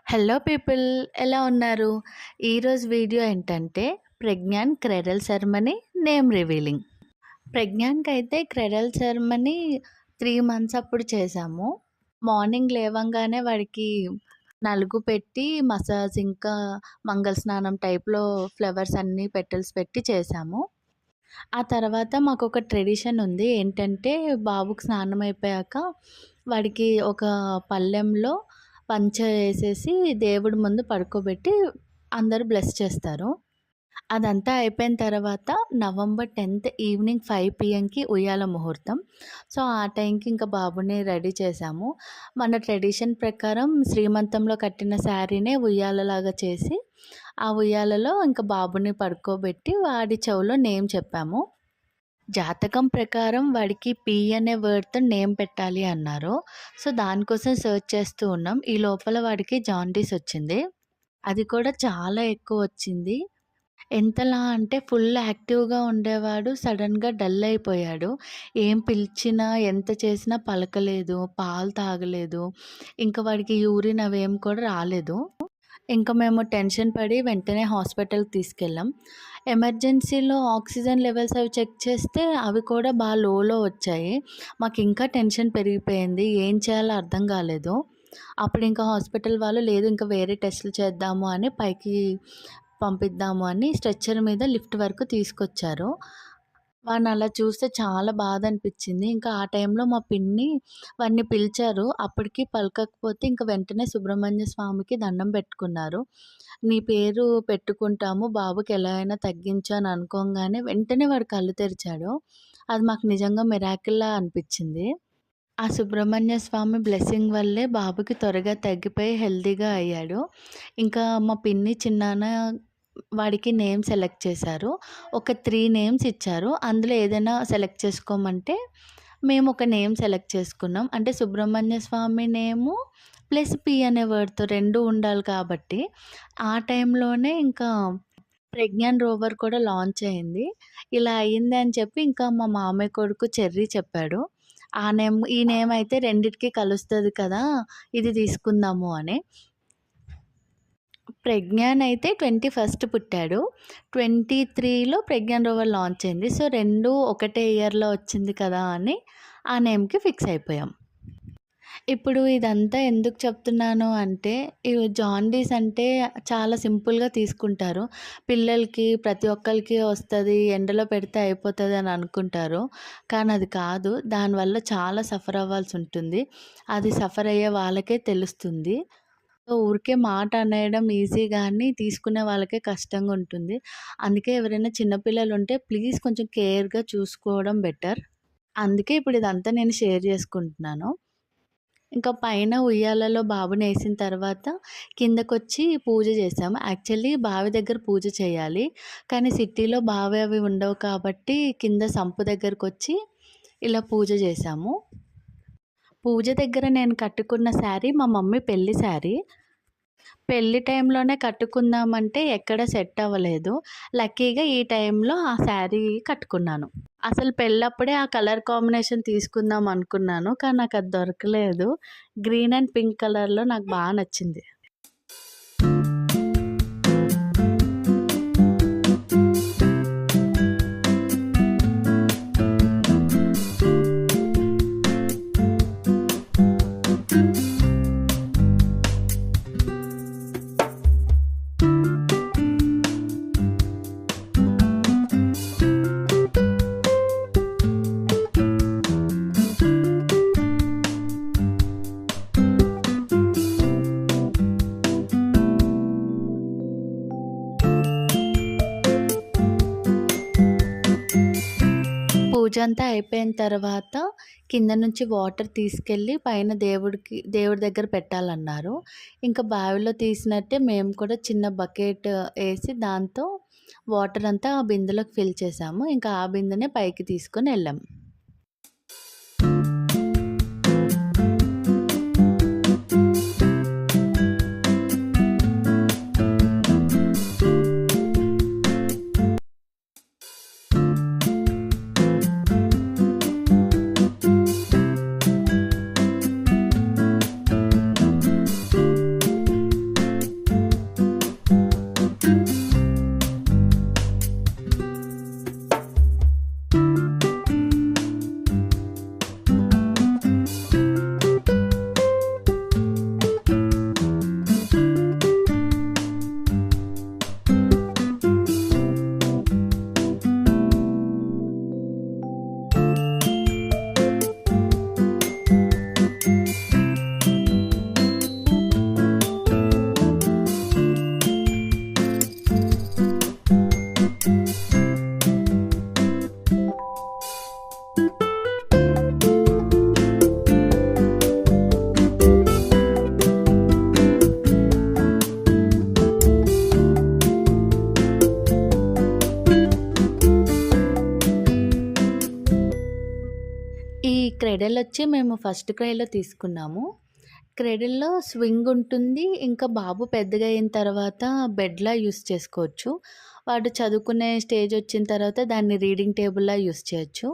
Hello people, ఎలా ఉన్నారు? ఈరోజు వీడియో ఏంటంటే Pragyan cradle ceremony name revealing. ప్రజ్ఞాన్‌కైతే క్రెడల్ సెరమనీ 3 మంత్స్ అప్పుడు చేశాము. మార్నింగ్ లేవంగానే వాడికి నలుగు పెట్టి మసాజ్, ఇంకా మంగళ స్నానం టైప్‌లో ఫ్లవర్స్ అన్నీ పెటల్స్ పెట్టి చేశాము. ఆ తర్వాత మాకొక ట్రెడిషన్ ఉంది. ఏంటంటే బాబుకి స్నానం అయిపోయాక వాడికి ఒక పళ్ళెంలో పంచ ఏసేసి దేవుడి ముందు పడుకోబెట్టి అందరూ బ్లెస్ చేస్తారు. అదంతా అయిపోయిన తర్వాత నవంబర్ 10థ్ ఈవినింగ్ 5 పీఎంకి ఉయ్యాల ముహూర్తం. సో, ఆ టైంకి ఇంకా బాబుని రెడీ చేశాము. మన ట్రెడిషన్ ప్రకారం శ్రీమంతంలో కట్టిన శారీనే ఉయ్యాలలాగా చేసి, ఆ ఉయ్యాలలో ఇంకా బాబుని పడుకోబెట్టి వాడి చెవులో నేమ్ చెప్పాము. జాతకం ప్రకారం వాడికి పి అనే వర్డ్‌తో నేమ్ పెట్టాలి అన్నారు. సో, దానికోసం సెర్చ్ చేస్తూ ఉన్నాం. ఈ లోపల వాడికి జాండీస్ వచ్చింది. అది కూడా చాలా ఎక్కువొచ్చింది. ఎంతలా అంటే ఫుల్ యాక్టివ్‌గా ఉండేవాడు. సడెన్‌గా డల్ అయిపోయాడు. ఏం పిలిచినా, ఎంత చేసినా పలకలేదు, పాలు తాగలేదు. ఇంకా వాడికి యూరిన్ అవేం కూడా రాలేదు. ఇంక మేము టెన్షన్ పడి వెంటనే హాస్పిటల్‌కి తీసుకెళ్ళాం. ఎమర్జెన్సీలో ఆక్సిజన్ లెవెల్స్ అవి చెక్ చేస్తే అవి కూడా లోలో వచ్చాయి. మాకింకా టెన్షన్ పెరిగిపోయింది. ఏం చేయాలో అర్థం కాలేదు. అప్పుడింకా హాస్పిటల్ వాళ్ళు లేదు, ఇంకా వేరే టెస్టులు చేద్దాము అని పైకి పంపిద్దాము అని స్ట్రెచ్చర్ మీద లిఫ్ట్ వరకు తీసుకొచ్చారు. వాడినలా చూస్తే చాలా బాధనిపిచ్చింది. ఇంకా ఆ టైంలో మా పిన్ని వాడిని పిలిచారు. అప్పటికి పలకకపోతే ఇంక వెంటనే సుబ్రహ్మణ్య స్వామికి దండం పెట్టుకున్నారు. నీ పేరు పెట్టుకుంటాము, బాబుకి ఎలా అయినా తగ్గించు అని అనుకోంగానే వెంటనే వాడు కళ్ళు తెరిచాడు. అది మాకు నిజంగా మిరాకిల్‌లా అనిపిచ్చింది. ఆ సుబ్రహ్మణ్య స్వామి బ్లెస్సింగ్ వల్లే బాబుకి త్వరగా తగ్గిపోయి హెల్తీగా అయ్యాడు. ఇంకా మా పిన్ని, చిన్నాన్న వాడికి నేమ్ సెలెక్ట్ చేశారు. ఒక 3 నేమ్స్ ఇచ్చారు. అందులో ఏదైనా సెలెక్ట్ చేసుకోమంటే మేము ఒక నేమ్ సెలెక్ట్ చేసుకున్నాం. అంటే సుబ్రహ్మణ్య స్వామి నేము ప్లస్ పి అనే వర్డ్‌తో 2 ఉండాలి కాబట్టి ఆ టైంలోనే ఇంకా ప్రజ్ఞాన్ రోవర్ కూడా లాంచ్ అయింది. ఇలా అయింది అని చెప్పి ఇంకా మా మామయ్య కొడుకు చెర్రీ చెప్పాడు. ఈ నేమ్ అయితే రెండిటికి కలుస్తది కదా! ఇది తీసుకుందాము అని. ప్రజ్ఞాన్ అయితే 21 పుట్టాడు. 23లో ప్రజ్ఞాన్ రోవర్ లాంచ్ అయింది. సో, 2 ఒకటే ఇయర్‌లో వచ్చింది కదా అని ఆ నేమ్‌కి ఫిక్స్ అయిపోయాం. ఇప్పుడు ఇదంతా ఎందుకు చెప్తున్నాను అంటే, జాండీస్ అంటే చాలా సింపుల్‌గా తీసుకుంటారు. పిల్లలకి ప్రతి ఒక్కళ్ళకి వస్తది, ఎండలో పెడితే అయిపోతది అని అనుకుంటారు. కానీ అది కాదు. దానివల్ల చాలా సఫర్ అవ్వాల్సుంటుంది. అది సఫర్ అయ్యే వాళ్ళకే తెలుస్తుంది. సో, ఊరికే మాట అనేయడం ఈజీ గానీ, తీసుకునే వాళ్ళకే కష్టంగా ఉంటుంది. అందుకే ఎవరైనా చిన్న పిల్లలుంటే ప్లీజ్ కొంచెం కేర్‌గా చూసుకోవడం బెటర్. అందుకే ఇప్పుడు ఇదంతా నేను షేర్ చేసుకుంటున్నాను. ఇంకా పైన ఉయ్యాలలో బాబునేసిన తర్వాత కిందకొచ్చి పూజ చేశాము. యాక్చువల్లీ బావి దగ్గర పూజ చేయాలి. కానీ సిటీలో బావి అవి ఉండవు కాబట్టి కింద సంపు దగ్గరకొచ్చి ఇలా పూజ చేశాము. పూజ దగ్గర నేను కట్టుకున్న శారీ మా మమ్మీ పెళ్లి శారీ. పెళ్లి టైంలోనే కట్టుకుందామంటే ఎక్కడ సెట్ అవ్వలేదు. లక్కీగా ఈ టైంలో ఆ శారీ కట్టుకున్నాను. అసలు పెళ్ళప్పుడే ఆ కలర్ కాంబినేషన్ తీసుకుందాం అనుకున్నాను. కానీ నాకది దొరకలేదు. గ్రీన్ అండ్ పింక్ కలర్‌లో నాకు నచ్చింది. పూజంతా అయిపోయిన తర్వాత కింద నుంచి వాటర్ తీసుకెళ్ళి పైన దేవుడి దగ్గర పెట్టాలన్నారు. ఇంకా బావిలో తీసినట్టే మేము కూడా చిన్న బకెట్ ఏసి దాంతో వాటర్ అంతా ఆ బిందెలోకి ఫిల్ చేసాము. ఇంకా ఆ బిందెనే పైకి తీసుకొని ఎళ్ళాం. క్రెడెల్ వచ్చి మేము ఫస్ట్ క్రైలో తీసుకున్నాము. క్రెడిల్‌లో స్వింగ్ ఉంటుంది. ఇంకా బాబు పెద్దగా అయిన తర్వాత బెడ్‌లా యూజ్ చేసుకోవచ్చు. వాడు చదువుకునే స్టేజ్ వచ్చిన తర్వాత దాన్ని రీడింగ్ టేబుల్‌లా యూజ్ చేయొచ్చు.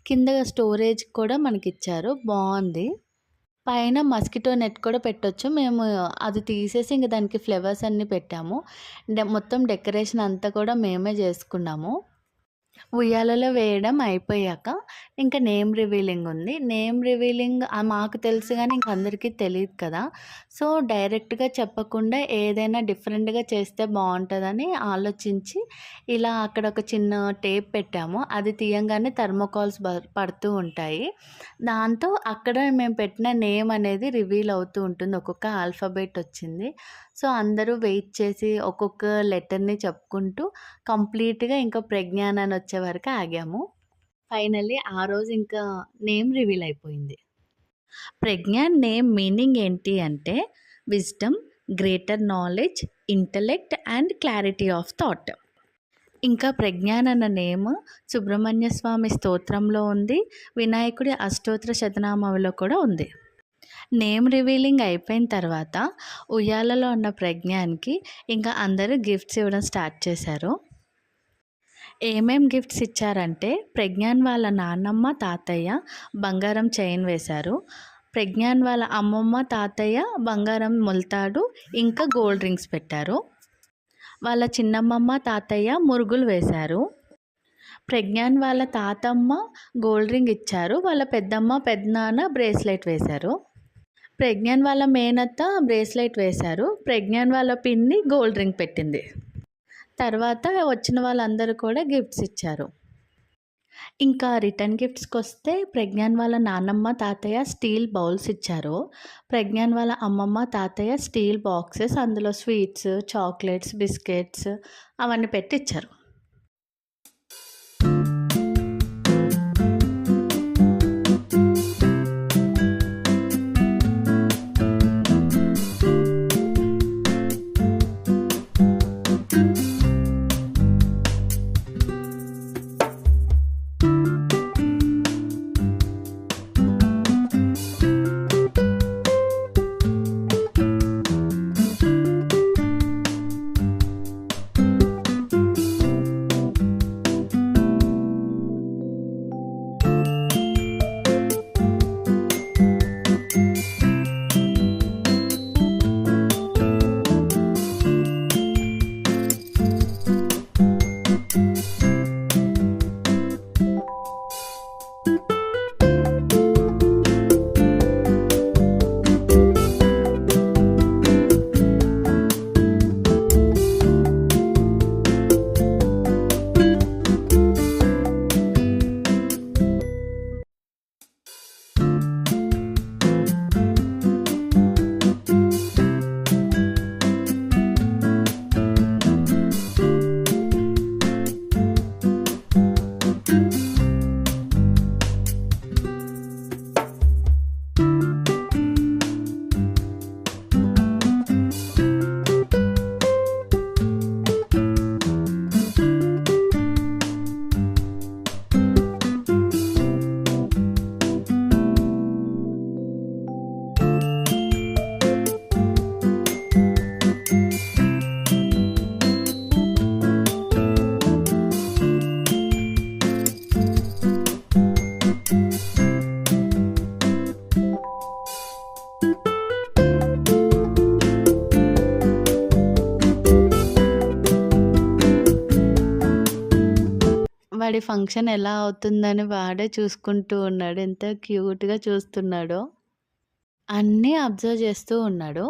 కింద స్టోరేజ్ కూడా మనకిచ్చారు. బావుంది. పైన మస్కిటో నెట్ కూడా పెట్టొచ్చు. మేము అది తీసేసి ఇంక దానికి ఫ్లవర్స్ అన్నీ పెట్టాము. మొత్తం డెకరేషన్ అంతా కూడా మేమే జేసుకున్నాము. ఉయ్యాలలో వేయడం అయిపోయాక ఇంకా నేమ్ రివీలింగ్ ఉంది. నేమ్ రివీలింగ్ మాకు తెలుసు గానీ ఇంక అందరికీ తెలీదు కదా! సో, డైరెక్ట్‌గా చెప్పకుండా ఏదైనా డిఫరెంట్‌గా చేస్తే బావుంటదని ఆలోచించి ఇలా అక్కడ ఒక చిన్న టేప్ పెట్టాము. అది తీయంగానే థర్మోకాల్స్ పడుతూ ఉంటాయి. దాంతో అక్కడ మేము పెట్టిన నేమ్ అనేది రివీల్ అవుతూ ఉంటుంది. ఒక్కొక్క ఆల్ఫాబెట్ వచ్చింది. సో, అందరూ వెయిట్ చేసి ఒక్కొక్క లెటర్‌ని చెప్పుకుంటూ కంప్లీట్‌గా ఇంకా ప్రజ్ఞాన్ అని వచ్చే వరకు ఆగాము. ఫైనల్లీ ఆ రోజు ఇంకా నేమ్ రివీల్ అయిపోయింది. ప్రజ్ఞాన్ నేమ్ మీనింగ్ ఏంటి అంటే wisdom, greater knowledge, intellect and clarity of thought. ఇంకా ప్రజ్ఞాన్ అన్న నేమ్ సుబ్రహ్మణ్య స్వామి స్తోత్రంలో ఉంది. వినాయకుడి అష్టోత్తర శతనామావళిలో కూడా ఉంది. నేమ్ రివీలింగ్ అయిపోయిన తర్వాత ఉయ్యాలలో ఉన్న ప్రజ్ఞాన్‌కి ఇంకా అందరూ గిఫ్ట్స్ ఇవ్వడం స్టార్ట్ చేశారు. ఏమేం గిఫ్ట్స్ ఇచ్చారంటే ప్రజ్ఞాన్ వాళ్ళ నాన్నమ్మ, తాతయ్య బంగారం చైన్ వేశారు. ప్రజ్ఞాన్ వాళ్ళ అమ్మమ్మ, తాతయ్య బంగారం మొలతాడు ఇంకా గోల్డ్ రింగ్స్ పెట్టారు. వాళ్ళ చిన్నమ్మమ్మ, తాతయ్య మురుగులు వేశారు. ప్రజ్ఞాన్ వాళ్ళ తాతమ్మ గోల్డ్ రింగ్ ఇచ్చారు. వాళ్ళ పెద్దమ్మ, పెదనాన్న బ్రేస్లెట్ వేశారు. ప్రజ్ఞాన్ వాళ్ళ మేనత్త బ్రేస్లెట్ వేశారు. ప్రజ్ఞాన్ వాళ్ళ పిన్ని గోల్డ్ రింగ్ పెట్టింది. తర్వాత వచ్చిన వాళ్ళందరూ కూడా గిఫ్ట్స్ ఇచ్చారు. ఇంకా రిటర్న్ గిఫ్ట్స్‌కొస్తే ప్రజ్ఞాన్ వాళ్ళ నాన్నమ్మ, తాతయ్య స్టీల్ బౌల్స్ ఇచ్చారు. ప్రజ్ఞాన్ వాళ్ళ అమ్మమ్మ, తాతయ్య స్టీల్ బాక్సెస్ అందులో స్వీట్స్, చాక్లెట్స్, బిస్కెట్స్ అవన్నీ పెట్టి ఇచ్చారు. వాడి ఫంక్షన్ ఎలా అవుతుందని వాడే చూసుకుంటూ ఉన్నాడు. ఎంత క్యూట్‌గా చూస్తున్నాడో. అన్నీ అబ్జర్వ్ చేస్తూ ఉన్నాడు.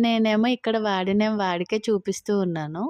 నేనేమో ఇక్కడ వాడికే చూపిస్తూ ఉన్నాను.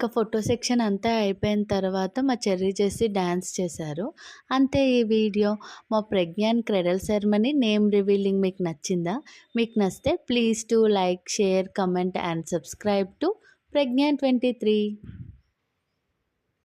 ఇంకా ఫోటో సెక్షన్ అంతా అయిపోయిన తర్వాత మా చెర్రీ జెస్సీ డాన్స్ చేశారు. అంతే ఈ వీడియో. మా Pragyan cradle ceremony name revealing మీకు నచ్చిందా? మీకు నచ్చితే please to like, share, comment and subscribe to Pragyan 23.